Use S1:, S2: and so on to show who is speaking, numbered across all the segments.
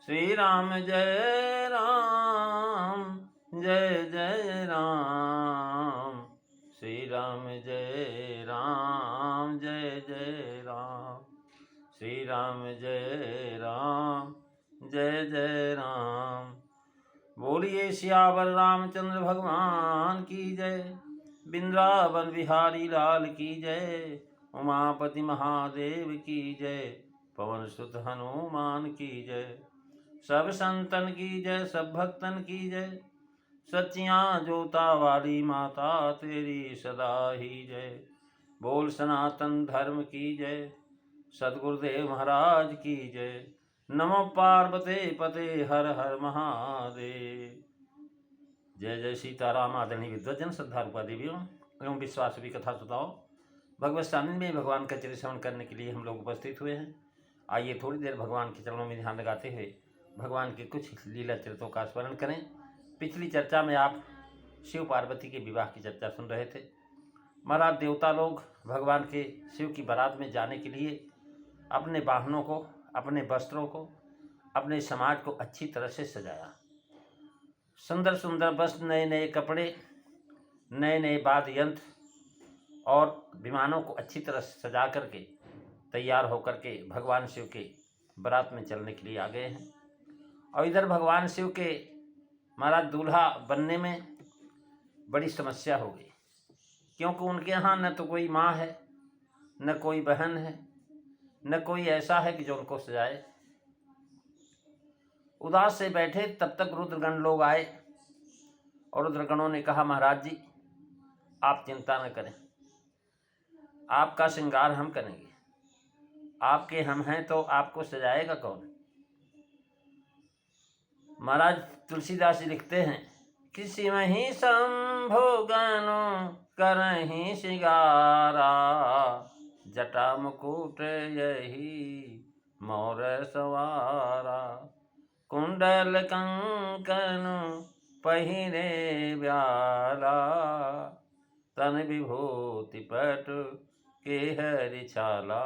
S1: श्री राम जय राम जय जय राम। श्री राम जय राम जय जय राम। श्री राम जय राम जय जय राम। बोलिए सियावर रामचंद्र भगवान की जय। वृंदावन बिहारी लाल की जय। उमापति महादेव की जय। पवन सुत हनुमान की जय। सब संतन की जय, सब भक्तन की जय। सच्चियां जोता वाली माता तेरी सदा ही जय। बोल सनातन धर्म की जय। सद्गुरुदेव महाराज की जय। नमो पार्वते पते हर हर महादेव। जय जय सीताराम। आदरणीय विद्वजन, श्रद्धालु देवियों एवं विश्वासवी कथा श्रोताओं, भगवत सानिध्य में भगवान का चरित्र श्रवण करने के लिए हम लोग उपस्थित हुए हैं। आइए थोड़ी देर भगवान के चरणों में ध्यान लगाते हुए भगवान के कुछ लीला चरित्रों का स्मरण करें। पिछली चर्चा में आप शिव पार्वती के विवाह की चर्चा सुन रहे थे। महाराज देवता लोग भगवान के शिव की बारात में जाने के लिए अपने वाहनों को, अपने वस्त्रों को, अपने समाज को अच्छी तरह से सजाया। सुंदर सुंदर वस्त्र, नए नए कपड़े, नए नए वाद्य यंत्र और विमानों को अच्छी तरह से सजा करके तैयार होकर के भगवान शिव के बारात में चलने के लिए आ गए हैं। और इधर भगवान शिव के महाराज दूल्हा बनने में बड़ी समस्या हो गई, क्योंकि उनके यहाँ न तो कोई माँ है, न कोई बहन है, न कोई ऐसा है कि जो उनको सजाए। उदास से बैठे, तब तक रुद्रगण लोग आए और रुद्रगणों ने कहा, महाराज जी आप चिंता न करें, आपका श्रृंगार हम करेंगे। आपके हम हैं तो आपको सजाएगा कौन। महाराज तुलसीदास जी लिखते हैं, किसी मही संभोगनु करहि सिंगारा, जटा मुकुट यही मोर सवारा, कुंडल कंकनु पहिरे ब्याला, तन विभूति पट के हरि छाला,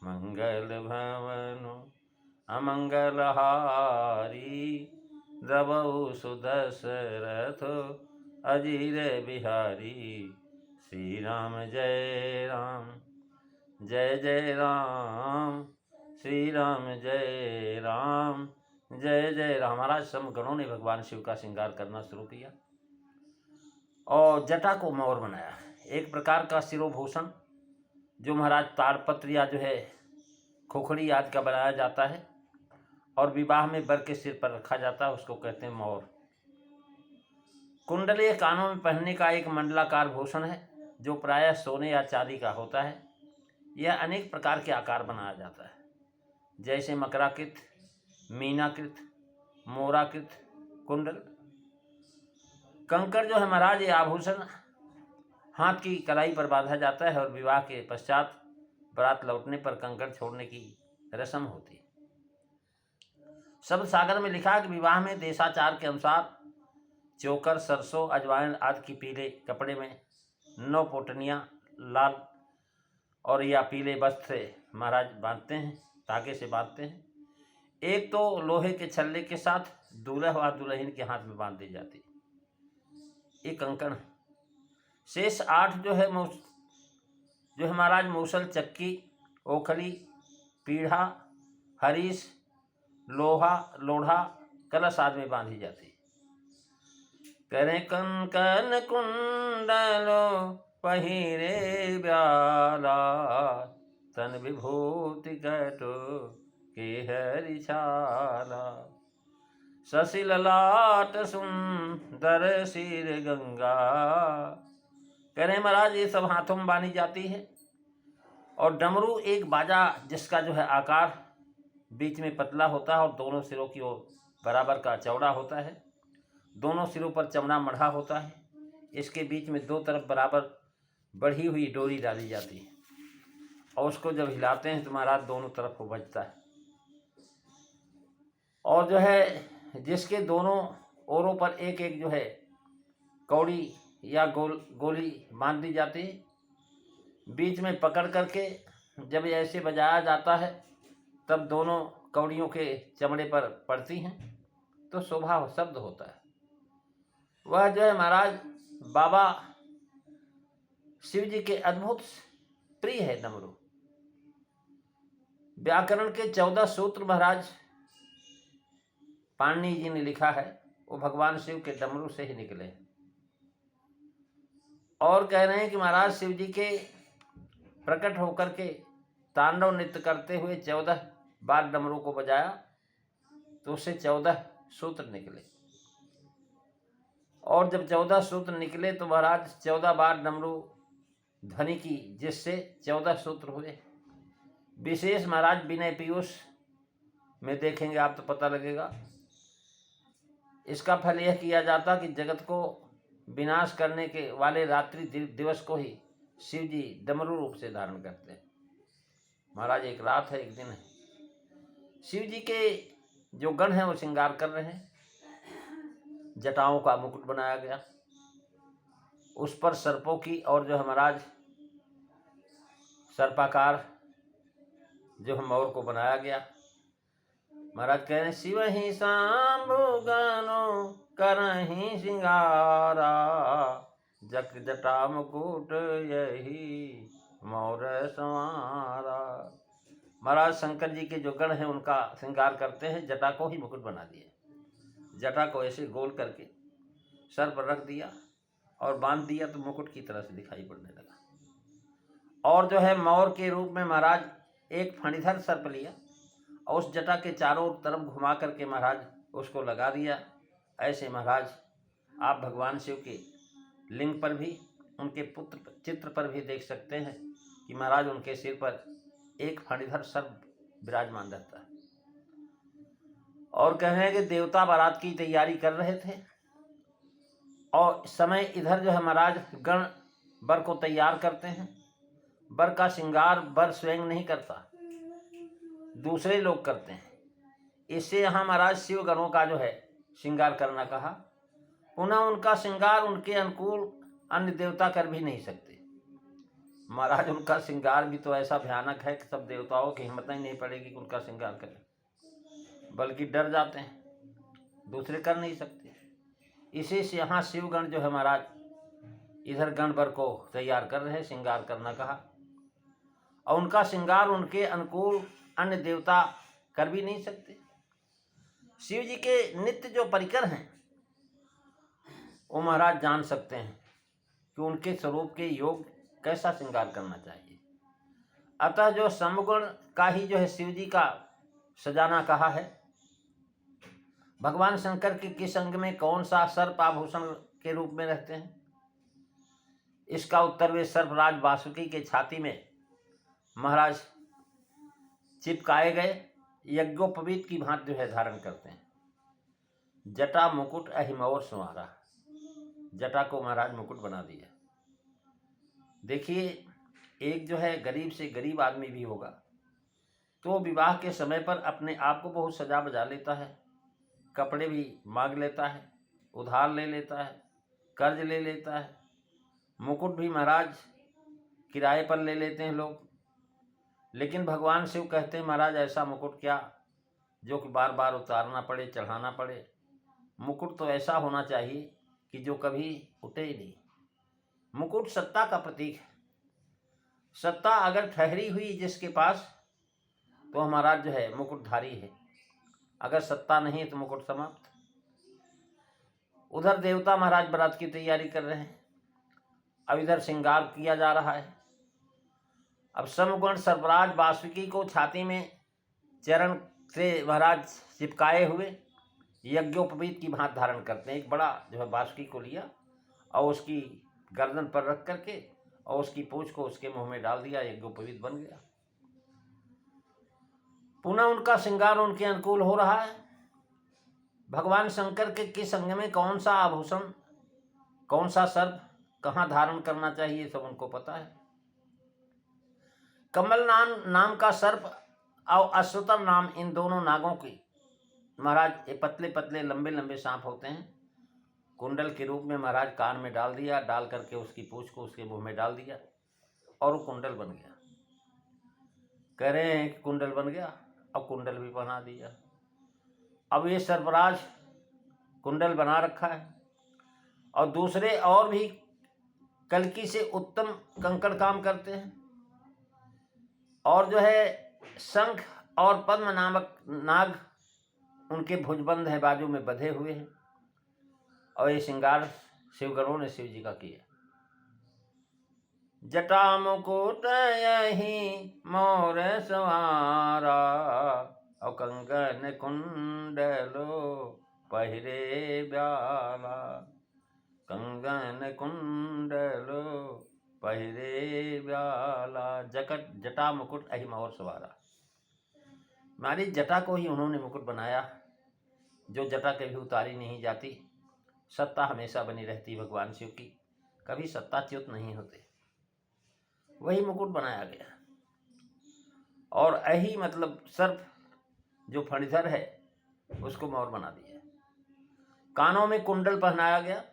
S1: मंगल भवनु अमंगल हारी, द्रवहु सुदशरथ अजीर बिहारी। श्री राम जय राम जय जय राम। श्री राम जय राम जय जय राम। महाराज समगणों ने भगवान शिव का श्रृंगार करना शुरू किया और जटा को मोर बनाया, एक प्रकार का शिरोभूषण जो महाराज ताड़पत्र या जो है खोखड़ी आदि का बनाया जाता है और विवाह में वर के सिर पर रखा जाता है, उसको कहते हैं मोर। कुंडल ये कानों में पहनने का एक मंडलाकार भूषण है जो प्रायः सोने या चांदी का होता है। यह अनेक प्रकार के आकार बनाया जाता है, जैसे मकराकृत, मीनाकृत, मोराकृत कुंडल। कंकड़ जो है महाराज, ये आभूषण हाथ की कलाई पर बांधा जाता है और विवाह के पश्चात बारात लौटने पर कंकड़ छोड़ने की रस्म होती है। शब्द सागर में लिखा कि विवाह में देशाचार के अनुसार चोकर, सरसों, अजवाइन आदि की पीले कपड़े में 9 पोटनियाँ लाल और या पीले वस्त्र से महाराज बांधते हैं, धागे से बांधते हैं। एक तो लोहे के छल्ले के साथ दूल्हा व दुल्हन के हाथ में बांध दी जाती है, ये कंकण। शेष 8 जो है महाराज मूसल, चक्की, ओखली, पीढ़ा, हरीश, लोहा, लोढ़ा, कलश आदि में बांधी जाती है। करे कंकन कुंडलो पहिरे ब्याला, तन विभूति कटो के हरि छाला, शशि ललाट सुंदर सिर गंगा। कह रहे महाराज ये सब हाथों में बांधी जाती है। और डमरू एक बाजा जिसका जो है आकार बीच में पतला होता है और दोनों सिरों की ओर बराबर का चौड़ा होता है। दोनों सिरों पर चमड़ा मढ़ा होता है। इसके बीच में 2 तरफ बराबर बढ़ी हुई डोरी डाली जाती है और उसको जब हिलाते हैं तो महाराज दोनों तरफ को बजता है। और जो है जिसके दोनों ओरों पर एक एक जो है कौड़ी या गोली बांध दी जाती है। बीच में पकड़ करके जब ऐसे बजाया जाता है तब दोनों कौड़ियों के चमड़े पर पड़ती हैं तो शोभा शब्द होता है। वह जो है महाराज बाबा शिव जी के अद्भुत प्रिय है डमरू। व्याकरण के 14 सूत्र महाराज पाणिनि जी ने लिखा है, वो भगवान शिव के डमरू से ही निकले। और कह रहे हैं कि महाराज शिव जी के प्रकट होकर के तांडव नृत्य करते हुए 14 बार डमरू को बजाया तो उससे 14 सूत्र निकले। और जब 14 सूत्र निकले तो महाराज 14 बार डमरू ध्वनि की, जिससे 14 सूत्र हुए। विशेष महाराज विनय पीयूष में देखेंगे आप तो पता लगेगा। इसका फल यह किया जाता कि जगत को विनाश करने के वाले रात्रि दिवस को ही शिव जी डमरू रूप से धारण करते हैं। महाराज एक रात है, एक दिन है। शिव जी के जो गण हैं वो श्रृंगार कर रहे हैं। जटाओं का मुकुट बनाया गया, उस पर सर्पों की और जो है महाराज सर्पाकार जो है मोर को बनाया गया। महाराज कह रहे हैं शिव ही शांभु गनो करहि सिंगारा, जग जटा मुकुट यही मोर संवारा। महाराज शंकर जी के जो गण हैं उनका श्रृंगार करते हैं, जटा को ही मुकुट बना दिए। जटा को ऐसे गोल करके सर पर रख दिया और बांध दिया तो मुकुट की तरह से दिखाई पड़ने लगा। और जो है मोर के रूप में महाराज एक फणीधर सर्प लिया और उस जटा के चारों तरफ घुमा करके महाराज उसको लगा दिया। ऐसे महाराज आप भगवान शिव के लिंग पर भी, उनके पुत्र चित्र पर भी देख सकते हैं कि महाराज उनके सिर पर एक फणीधर सर्प विराजमान रहता है। और कह रहे हैं कि देवता बारात की तैयारी कर रहे थे और समय इधर जो है महाराज गण वर को तैयार करते हैं। वर का श्रृंगार वर स्वयं नहीं करता, दूसरे लोग करते हैं। इससे यहाँ महाराज शिव गणों का जो है श्रृंगार करना कहा। पुनः उनका श्रृंगार उनके अनुकूल अन्य देवता कर भी नहीं सकते। महाराज उनका श्रृंगार भी तो ऐसा भयानक है कि सब देवताओं की हिम्मत ही नहीं पड़ेगी कि उनका श्रृंगार करें, बल्कि डर जाते हैं, दूसरे कर नहीं सकते। इसी से यहाँ शिवगण जो है महाराज इधर गणवर को तैयार कर रहे हैं, श्रृंगार करना कहा। और उनका श्रृंगार उनके अनुकूल अन्य देवता कर भी नहीं सकते। शिव जी के नित्य जो परिकर हैं वो महाराज जान सकते हैं कि उनके स्वरूप के योग कैसा श्रृंगार करना चाहिए। अतः जो समगुण का ही जो है शिव जी का सजाना कहा है। भगवान शंकर के किस अंग में कौन सा सर्प आभूषण के रूप में रहते हैं, इसका उत्तर वे सर्पराज वासुकी के छाती में महाराज चिपकाए गए यज्ञोपवीत की भांति जो है धारण करते हैं। जटा मुकुट अहिमोर संवारा, जटा को महाराज मुकुट बना दिया। देखिए, एक जो है गरीब से गरीब आदमी भी होगा तो विवाह के समय पर अपने आप को बहुत सजा बजा लेता है, कपड़े भी मांग लेता है, उधार ले लेता है, कर्ज ले लेता है, मुकुट भी महाराज किराए पर ले लेते हैं लोग। लेकिन भगवान शिव कहते हैं महाराज ऐसा मुकुट क्या जो कि बार बार उतारना पड़े, चढ़ाना पड़े। मुकुट तो ऐसा होना चाहिए कि जो कभी उठे ही नहीं। मुकुट सत्ता का प्रतीक है। सत्ता अगर ठहरी हुई जिसके पास तो हमारा जो है मुकुटधारी है, अगर सत्ता नहीं तो मुकुट समाप्त। उधर देवता महाराज बारात की तैयारी कर रहे हैं, अब इधर श्रृंगार किया जा रहा है। अब समगुण सर्पराज वासुकी को छाती में चरण से महाराज चिपकाए हुए यज्ञोपवीत की भांति धारण करते हैं। एक बड़ा जो है वासुकी को लिया और उसकी गर्दन पर रख करके और उसकी पूंछ को उसके मुंह में डाल दिया, यज्ञोपवीत बन गया। पुनः उनका श्रृंगार उनके अनुकूल हो रहा है। भगवान शंकर के किस अंग में कौन सा आभूषण, कौन सा सर्प कहाँ धारण करना चाहिए सब उनको पता है। कमल नाम का सर्प और अश्वतर नाम, इन दोनों नागों की महाराज ये पतले पतले लंबे लंबे सांप होते हैं, कुंडल के रूप में महाराज कान में डाल दिया, डाल करके उसकी पूंछ को उसके मुंह में डाल दिया और वो कुंडल बन गया। कह रहे हैं कि कुंडल बन गया। अब कुंडल भी पहना दिया। अब ये सर्पराज कुंडल बना रखा है और दूसरे और भी कल्कि से उत्तम कंकड़ काम करते हैं, और जो है शंख और पद्म नामक नाग उनके भुजबंद है, बाजू में बंधे हुए हैं। और ये श्रृंगार शिवगणों ने शिव जी का किया। जटा मुकुट यही मोर सवारा, और कंगन कुंडलो पहिरे ब्याला, कंगन कुंडलो पहिरे ब्याला। जटा मुकुट यही मोर सवारा, हमारी जटा को ही उन्होंने मुकुट बनाया, जो जटा कभी उतारी नहीं जाती। सत्ता हमेशा बनी रहती भगवान शिव की, कभी सत्ताच्युत नहीं होते, वही मुकुट बनाया गया। और यही मतलब सर्प जो फणिधर है उसको मोर बना दिया। कानों में कुंडल पहनाया गया।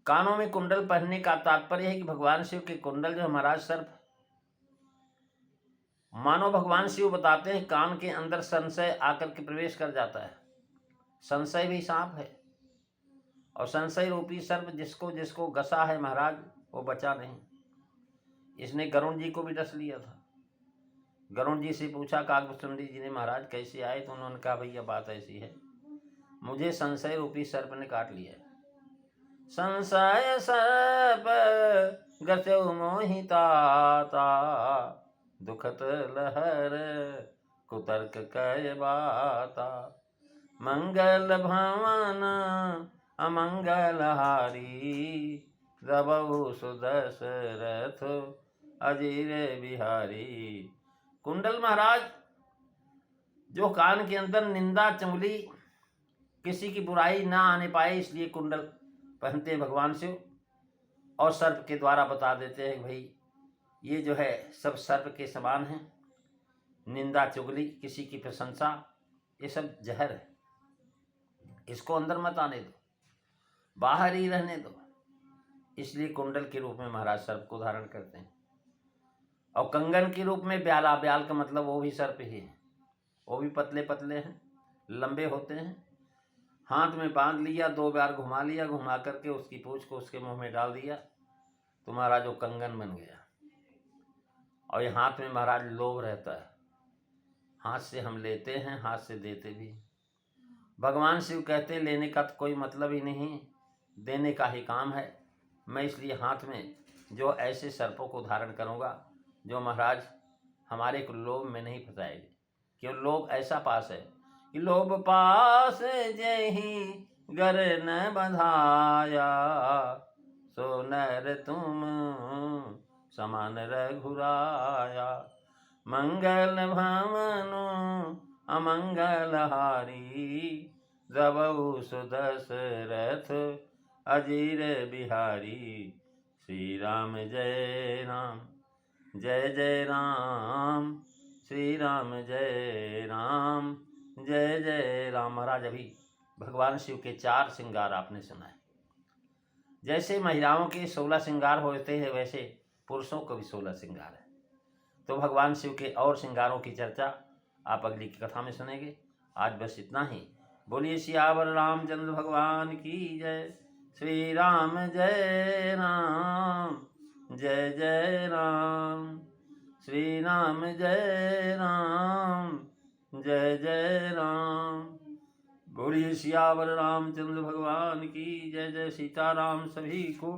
S1: कानों में कुंडल पहनने का तात्पर्य है कि भगवान शिव के कुंडल जो महाराज सर्प, मानो भगवान शिव बताते हैं कान के अंदर संशय आकर के प्रवेश कर जाता है। संशय भी सांप है, और संशय रूपी सर्प जिसको जिसको गसा है महाराज वो बचा नहीं। इसने गरुण जी को भी डस लिया था। गरुण जी से पूछा काकभुजुंडी जी ने, महाराज कैसे आए? तो उन्होंने कहा भैया बात ऐसी है, मुझे संशय रूपी सर्प ने काट लिया। संशय सर्प गसौ मोहिताता, दुखत लहर कुतर्क कय बाता, मंगल भवन अमंगल हारी, रबहु सुदशरथ अजीर बिहारी। कुंडल महाराज जो कान के अंदर निंदा चुगली किसी की बुराई ना आने पाए, इसलिए कुंडल पहनते भगवान शिव, और सर्प के द्वारा बता देते हैं भाई ये जो है सब सर्प के समान है। निंदा चुगली किसी की प्रशंसा ये सब जहर है, इसको अंदर मत आने दो, बाहर ही रहने दो। इसलिए कुंडल के रूप में महाराज सर्प को धारण करते हैं। और कंगन के रूप में ब्याला, ब्याल का मतलब वो भी सर्प ही है, वो भी पतले पतले हैं, लंबे होते हैं। हाथ में बांध लिया, 2 बार घुमा लिया, घुमा करके उसकी पूंछ को उसके मुंह में डाल दिया, तो महाराज वो कंगन बन गया। और ये हाथ में महाराज लोभ रहता है, हाथ से हम लेते हैं, हाथ से देते भी। भगवान शिव कहते लेने का तो कोई मतलब ही नहीं, देने का ही काम है। मैं इसलिए हाथ में जो ऐसे सर्पों को धारण करूँगा जो महाराज हमारे को लोभ में नहीं फंसाएंगे। क्यों? लोभ ऐसा पास है कि लोभ पास जही गर न बंधाया, सो नर तुम समान रघुराया, मंगल भवनु अमंगल हारी, रबहु सुदशरथ अजीर बिहारी। श्री राम जय राम, जय जय राम, श्री राम जय राम, जय जय राम। महाराज अभी भगवान शिव के 4 श्रृंगार आपने सुना है। जैसे महिलाओं के 16 श्रृंगार होते हैं, वैसे पुरुषों को भी 16 श्रृंगार है। तो भगवान शिव के और श्रृंगारों की चर्चा आप अगली की कथा में सुनेंगे। आज बस इतना ही। बोलिए सियावर रामचंद्र भगवान की जय। श्री राम जय राम, जय जय राम, श्री राम जय राम, जय जय राम। बोलिए सियावर रामचंद्र भगवान की जय। जय सीताराम सभी को।